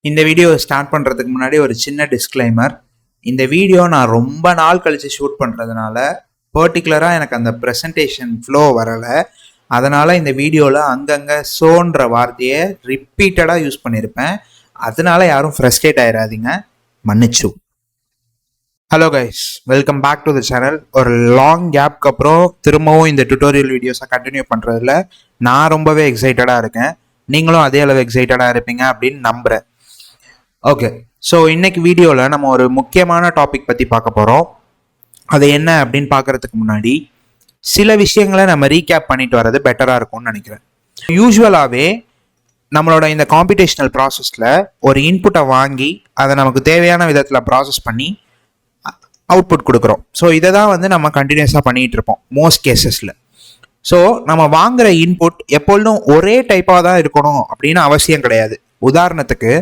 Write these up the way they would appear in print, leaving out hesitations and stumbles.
இந்த video start பண்ணுறதுக்கு முன்னாடி ஒரு சின்ன டிஸ்க்ளைமர். இந்த வீடியோ நான் ரொம்ப நாள் கழித்து ஷூட் பண்ணுறதுனால பர்டிகுலராக எனக்கு அந்த ப்ரெசன்டேஷன் ஃப்ளோ வரலை. அதனால் இந்த வீடியோவில் அங்கங்கே சோன்ற வார்த்தையை ரிப்பீட்டடாக யூஸ் பண்ணியிருப்பேன். அதனால யாரும் ஃப்ரஸ்ட்ரேட் ஆயிடாதீங்க, மன்னிச்சு. Hello guys, welcome back to the channel. ஒரு லாங் கேப்க்கு அப்புறம் திரும்பவும் இந்த டுட்டோரியல் வீடியோஸை கண்டினியூ பண்ணுறதுல நான் ரொம்பவே எக்ஸைட்டடாக இருக்கேன். நீங்களும் அதே அளவு எக்ஸைட்டடாக இருப்பீங்க அப்படின்னு நம்புகிறேன். ஓகே, ஸோ இன்னைக்கு வீடியோவில் நம்ம ஒரு முக்கியமான டாபிக் பற்றி பார்க்க போகிறோம். அது என்ன அப்படின்னு பார்க்கறதுக்கு முன்னாடி சில விஷயங்களை நம்ம ரீகேப் பண்ணிட்டு வர்றது பெட்டராக இருக்கும்னு நினைக்கிறேன். யூஸ்வலாகவே நம்மளோட இந்த காம்படிஷனல் ப்ராசஸில் ஒரு இன்புட்டை வாங்கி அதை நமக்கு தேவையான விதத்தில் ப்ராசஸ் பண்ணி அவுட்புட் கொடுக்குறோம். ஸோ இதை தான் நம்ம கண்டினியூஸாக பண்ணிகிட்டு இருப்போம் மோஸ்ட் கேசஸில். ஸோ நம்ம வாங்குகிற இன்புட் எப்பொழுதும் ஒரே டைப்பாக தான் இருக்கணும் அப்படின்னு அவசியம் கிடையாது. உதாரணத்துக்கு,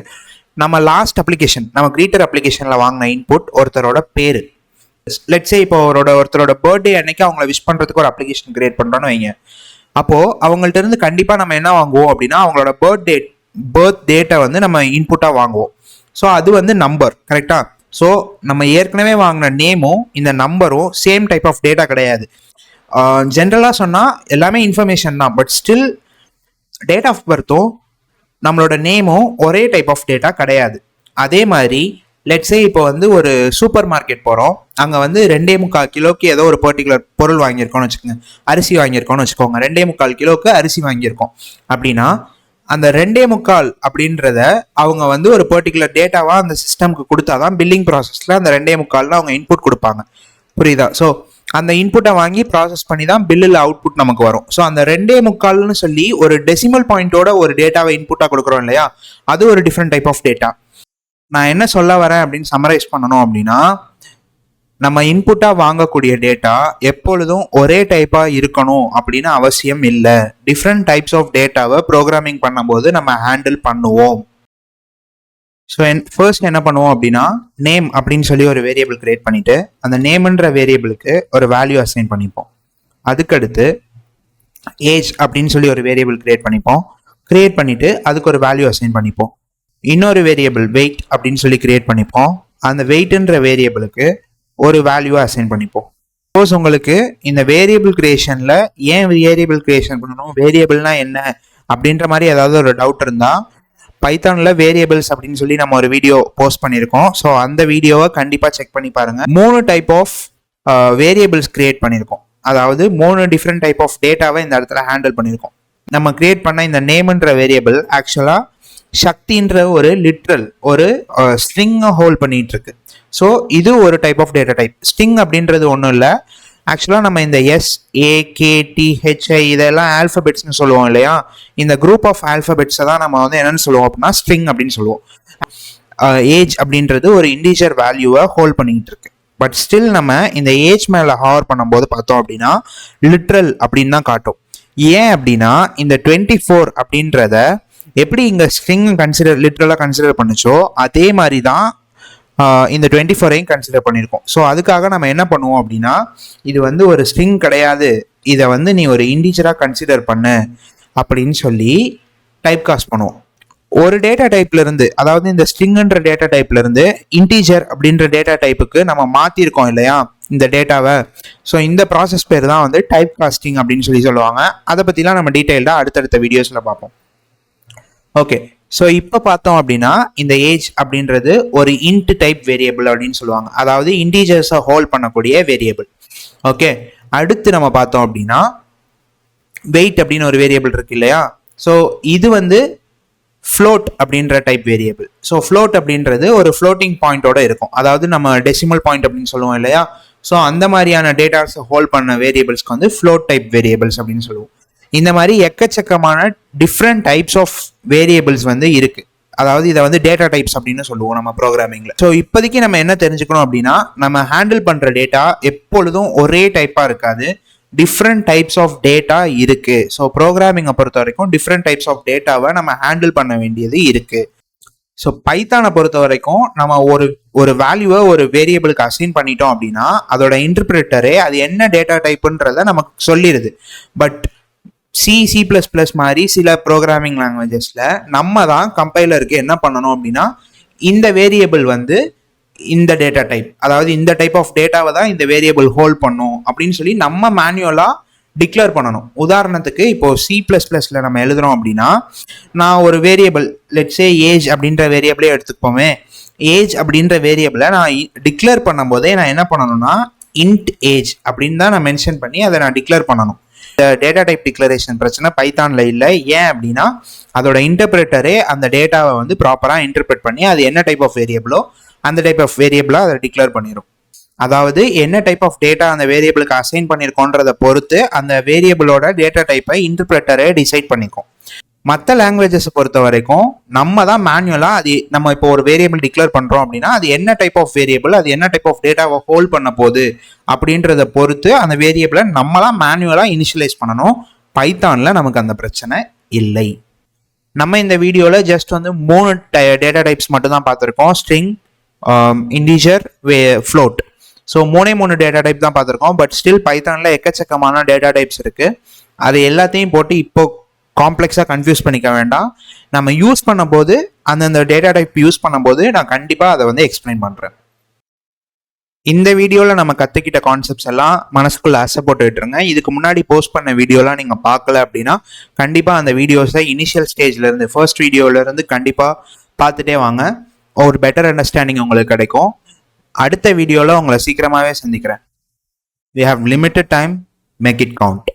நம்ம லாஸ்ட் அப்ளிகேஷன், நம்ம கிரீட்டர் அப்ளிகேஷனில் வாங்கின இன்புட் ஒருத்தரோட பேர். லெட்ஸே இப்போ ஒருத்தரோட பர்த்டே அன்னைக்கு அவங்கள விஷ் பண்ணுறதுக்கு ஒரு அப்ளிகேஷன் கிரியேட் பண்ணுறோன்னு வைங்க. அப்போது அவங்கள்ட்ட இருந்து கண்டிப்பாக நம்ம என்ன வாங்குவோம் அப்படின்னா அவங்களோட பர்த் டேட்டை நம்ம இன்புட்டாக வாங்குவோம். ஸோ அது நம்பர், கரெக்டாக? ஸோ நம்ம ஏற்கனவே வாங்கின நேமும் இந்த நம்பரும் சேம் டைப் ஆஃப் டேட்டா கிடையாது. ஜென்ரலாக சொன்னால் எல்லாமே இன்ஃபர்மேஷன் தான், பட் ஸ்டில் டேட் ஆஃப் பர்த்தும் நம்மளோட நேமும் ஒரே டைப் ஆஃப் டேட்டா கிடையாது. அதே மாதிரி லெட்ஸே இப்போ ஒரு சூப்பர் மார்க்கெட் போகிறோம். அங்கே 2.25 கிலோக்கு ஏதோ ஒரு பர்டிகுலர் பொருள் வாங்கியிருக்கோம்னு வச்சுக்கோங்க, அரிசி வாங்கியிருக்கோம்னு வச்சுக்கோங்க. 2.25 கிலோக்கு அரிசி வாங்கியிருக்கோம் அப்படின்னா அந்த 2.25 அப்படின்றத அவங்க ஒரு பர்டிகுலர் டேட்டாவாக அந்த சிஸ்டம்க்கு கொடுத்தாதான் பில்லிங் ப்ராசஸில் அந்த 2.25 அவங்க இன்புட் கொடுப்பாங்க. புரியுதா? ஸோ அந்த இன்புட்டை வாங்கி ப்ராசஸ் பண்ணி தான் பில்லில் அவுட்புட் நமக்கு வரும். ஸோ அந்த 2.25 சொல்லி ஒரு டெசிமல் பாயிண்டோட ஒரு டேட்டாவை இன்புட்டாக கொடுக்குறோம் இல்லையா, அது ஒரு டிஃப்ரெண்ட் டைப் ஆஃப் டேட்டா. நான் என்ன சொல்ல வரேன் அப்படின்னு சம்மரைஸ் பண்ணணும் அப்படின்னா, நம்ம இன்புட்டாக வாங்கக்கூடிய டேட்டா எப்பொழுதும் ஒரே டைப்பாக இருக்கணும் அப்படின்னு அவசியம் இல்லை. டிஃப்ரெண்ட் டைப்ஸ் ஆஃப் டேட்டாவை ப்ரோக்ராமிங் பண்ணும்போது நம்ம ஹேண்டில் பண்ணுவோம். ஸோ ஃபர்ஸ்ட் என்ன பண்ணுவோம் அப்படின்னா, நேம் அப்படின்னு சொல்லி ஒரு வேரியபிள் கிரியேட் பண்ணிட்டு அந்த நேம்ன்ற வேரியபிளுக்கு ஒரு வேல்யூ அசைன் பண்ணிப்போம். அதுக்கடுத்து ஏஜ் அப்படின்னு சொல்லி ஒரு வேரியபிள் கிரியேட் பண்ணிப்போம். கிரியேட் பண்ணிட்டு அதுக்கு ஒரு வேல்யூ அசைன் பண்ணிப்போம். இன்னொரு வேரியபிள் வெயிட் அப்படின்னு சொல்லி கிரியேட் பண்ணிப்போம். அந்த வெயிட்ன்ற வேரியபிளுக்கு ஒரு வேல்யூவை அசைன் பண்ணிப்போம். சப்போஸ் உங்களுக்கு இந்த வேரியபிள் கிரியேஷனில் ஏன் வேரியபிள் கிரியேஷன் பண்ணணும், வேரியபிள்னா என்ன அப்படின்ற மாதிரி ஏதாவது ஒரு டவுட் இருந்தால் பைத்தானில் வேரியபிள்ஸ் அப்படின்னு சொல்லி நம்ம ஒரு வீடியோ போஸ்ட் பண்ணியிருக்கோம். ஸோ அந்த வீடியோவை கண்டிப்பாக செக் பண்ணி பாருங்கள். 3 டைப் ஆஃப் வேரியபிள்ஸ் கிரியேட் பண்ணியிருக்கோம். அதாவது 3 டிஃப்ரெண்ட் டைப் ஆஃப் டேட்டாவை இந்த இடத்துல ஹேண்டில் பண்ணியிருக்கோம். நம்ம கிரியேட் பண்ண இந்த நேம்ன்ற வேரியபிள் ஆக்சுவலாக சக்தின்ற ஒரு லிட்ரல் ஒரு ஸ்ட்ரிங்கை ஹோல்ட் பண்ணிட்டு இருக்கு. ஸோ இது ஒரு type of data type. String அப்படின்றது ஒன்றும் இல்லை. ஆக்சுவலாக நம்ம இந்த SAKTHI இதெல்லாம் ஆல்ஃபபெட்ஸ்னு சொல்லுவோம் இல்லையா, இந்த குரூப் ஆஃப் ஆல்ஃபபெட்ஸை தான் நம்ம என்னென்னு சொல்லுவோம் அப்படின்னா ஸ்ட்ரிங் அப்படின்னு சொல்லுவோம். ஏஜ் அப்படின்றது ஒரு இன்டிஜர் வேல்யூவை ஹோல்ட் பண்ணிக்கிட்டு இருக்கு. பட் ஸ்டில் நம்ம இந்த ஏஜ் மேலே ஹவர் பண்ணும்போது பார்த்தோம் அப்படின்னா லிட்ரல் அப்படின்னு தான் காட்டும். ஏன் அப்படின்னா இந்த 24 அப்படின்றத எப்படி இங்கே ஸ்ட்ரிங் லிட்ரலாக கன்சிடர் பண்ணுச்சோ அதே மாதிரி தான் இந்த 24ஐயும் கன்சிடர் பண்ணியிருக்கோம். ஸோ அதுக்காக நம்ம என்ன பண்ணுவோம் அப்படின்னா, இது ஒரு ஸ்ட்ரிங் கிடையாது, இதை நீ ஒரு இன்டிஜராக கன்சிடர் பண்ணு அப்படின்னு சொல்லி டைப் காஸ்ட் பண்ணுவோம். ஒரு டேட்டா டைப்ல இருந்து, அதாவது இந்த ஸ்ட்ரிங்ன்ற டேட்டா டைப்ல இருந்து இன்டிஜர் அப்படின்ற டேட்டா டைப்புக்கு நம்ம மாற்றிருக்கோம் இல்லையா இந்த டேட்டாவை. ஸோ இந்த ப்ராசஸ் பேர் தான் டைப் காஸ்டிங் அப்படின்னு சொல்லி சொல்லுவாங்க. அதை பற்றிலாம் நம்ம டீட்டெயில்டாக அடுத்தடுத்த வீடியோஸில் பார்ப்போம். ஓகே, ஸோ இப்போ பார்த்தோம் அப்படின்னா இந்த ஏஜ் அப்படின்றது ஒரு இன்ட் டைப் வேரியபிள் அப்படின்னு சொல்லுவாங்க. அதாவது இன்டீஜர்ஸை ஹோல்ட் பண்ணக்கூடிய வேரியபிள். ஓகே, அடுத்து நம்ம பார்த்தோம் அப்படின்னா வெயிட் அப்படின்னு ஒரு வேரியபிள் இருக்கு இல்லையா. ஸோ இது ஃப்ளோட் அப்படின்ற டைப் வேரியபிள். ஸோ ஃப்ளோட் அப்படின்றது ஒரு ஃப்ளோட்டிங் பாயிண்டோட இருக்கும். அதாவது நம்ம டெசிமல் பாயிண்ட் அப்படின்னு சொல்லுவோம் இல்லையா. ஸோ அந்த மாதிரியான டேட்டாஸை ஹோல்ட் பண்ண வேரியபிள்ஸ்க்கு ஃப்ளோட் டைப் வேரியபிள்ஸ் அப்படின்னு சொல்லுவோம். இந்த மாதிரி எக்கச்சக்கமான டிஃப்ரெண்ட் டைப்ஸ் ஆஃப் வேரியபிள்ஸ் இருக்கு. அதாவது இதை டேட்டா டைப்ஸ் அப்படின்னு சொல்லுவோம் நம்ம ப்ரோக்ராமிங்ல. ஸோ இப்போதைக்கு நம்ம என்ன தெரிஞ்சுக்கணும் அப்படின்னா, நம்ம ஹேண்டில் பண்ற டேட்டா எப்பொழுதும் ஒரே டைப்பா இருக்காது, டிஃப்ரெண்ட் டைப்ஸ் ஆஃப் டேட்டா இருக்கு. ஸோ ப்ரோக்ராமிங்கை பொறுத்த வரைக்கும் டிஃப்ரெண்ட் டைப்ஸ் ஆஃப் டேட்டாவை நம்ம ஹேண்டில் பண்ண வேண்டியது இருக்கு. ஸோ பைத்தானை பொறுத்த வரைக்கும் நம்ம ஒரு வேல்யூவை ஒரு வேரியபிளுக்கு அசைன் பண்ணிட்டோம் அப்படின்னா அதோட இன்டர்பிரேட்டரே அது என்ன டேட்டா டைப்புன்றத நமக்கு சொல்லிடுது. பட் C++ மாதிரி சில ப்ரோக்ராமிங் லாங்குவேஜஸில் நம்ம தான் கம்பைலருக்கு என்ன பண்ணணும் அப்படின்னா இந்த வேரியபிள் வந்து இந்த டேட்டா டைப், அதாவது இந்த டைப் ஆஃப் டேட்டாவை தான் இந்த வேரியபிள் ஹோல்ட் பண்ணும் அப்படின்னு சொல்லி நம்ம மேனுவலாக டிக்ளேர் பண்ணணும். உதாரணத்துக்கு இப்போ C++ல நம்ம எழுதுறோம் அப்படின்னா, நான் ஒரு வேரியபிள் லெட்ஸே ஏஜ் அப்படின்ற வேரியபிளே எடுத்துப்போமே. ஏஜ் அப்படின்ற வேரியபிளை நான் டிக்ளேர் பண்ணும் போதே நான் என்ன பண்ணணும்னா இன்ட் ஏஜ் அப்படின்னு தான் நான் மென்ஷன் பண்ணி அதை நான் டிக்ளேர் பண்ணணும். இந்த டேட்டா டைப் டிக்ளரேஷன் பிரச்சனை பைத்தான்ல இல்லை. ஏன் அப்படின்னா அதோட இன்டர்பிரேட்டரே அந்த டேட்டாவை வந்து ப்ராப்பராக இன்டர்பிரேட் பண்ணி அது என்ன டைப் ஆஃப் வேரியபிளோ அந்த டைப் ஆஃப் வேரியபிளா அதை டிக்ளேர் பண்ணிடும். அதாவது என்ன டைப் ஆஃப் டேட்டா அந்த வேரியபிளுக்கு அசைன் பண்ணியிருக்கோன்றதை பொறுத்து அந்த வேரியபிளோட டேட்டா டைப்பை இன்டர்பிரேட்டரே டிசைட் பண்ணிக்கும். மற்ற லாங்குவேஜஸை பொறுத்த வரைக்கும் நம்ம தான் மேனுவலாக அது நம்ம இப்போ ஒரு வேரியபிள் டிக்ளேர் பண்ணுறோம் அப்படின்னா அது என்ன டைப் ஆஃப் வேரியபிள், அது என்ன டைப் ஆஃப் டேட்டாவை ஹோல்ட் பண்ண போகுது அப்படின்றத பொறுத்து அந்த வேரியபிளை நம்ம தான் மேனுவலாக இனிஷியலைஸ் பண்ணணும். பைத்தானில் நமக்கு அந்த பிரச்சனை இல்லை. நம்ம இந்த வீடியோவில் ஜஸ்ட் வந்து 3 டேட்டா டைப்ஸ் மட்டும் தான் பார்த்துருக்கோம். String, integer, float. So 3 data type தான் பார்த்துருக்கோம். பட் ஸ்டில் பைத்தானில் எக்கச்சக்கமான டேட்டா டைப்ஸ் இருக்குது. அது எல்லாத்தையும் போட்டு இப்போ காம்ப்ளெக்ஸாக கன்ஃபியூஸ் பண்ணிக்க வேண்டாம். நம்ம யூஸ் பண்ணும்போது அந்தந்த டேட்டா டைப் யூஸ் பண்ணும்போது நான் கண்டிப்பாக அதை வந்து எக்ஸ்பிளைன் பண்ணுறேன். இந்த வீடியோவில் நம்ம கற்றுக்கிட்ட கான்செப்ட்ஸ் எல்லாம் மனசுக்குள்ள ஆசை போட்டு விட்டுருங்க. இதுக்கு முன்னாடி போஸ்ட் பண்ண வீடியோலாம் நீங்கள் பார்க்கல அப்படின்னா கண்டிப்பாக அந்த வீடியோஸை இனிஷியல் ஸ்டேஜ்லேருந்து ஃபர்ஸ்ட் வீடியோவிலேருந்து கண்டிப்பாக பார்த்துட்டே வாங்க. ஒரு பெட்டர் அண்டர்ஸ்டாண்டிங் உங்களுக்கு கிடைக்கும். அடுத்த வீடியோவில் உங்களை சீக்கிரமாகவே சந்திக்கிறேன். We have limited time, make it count.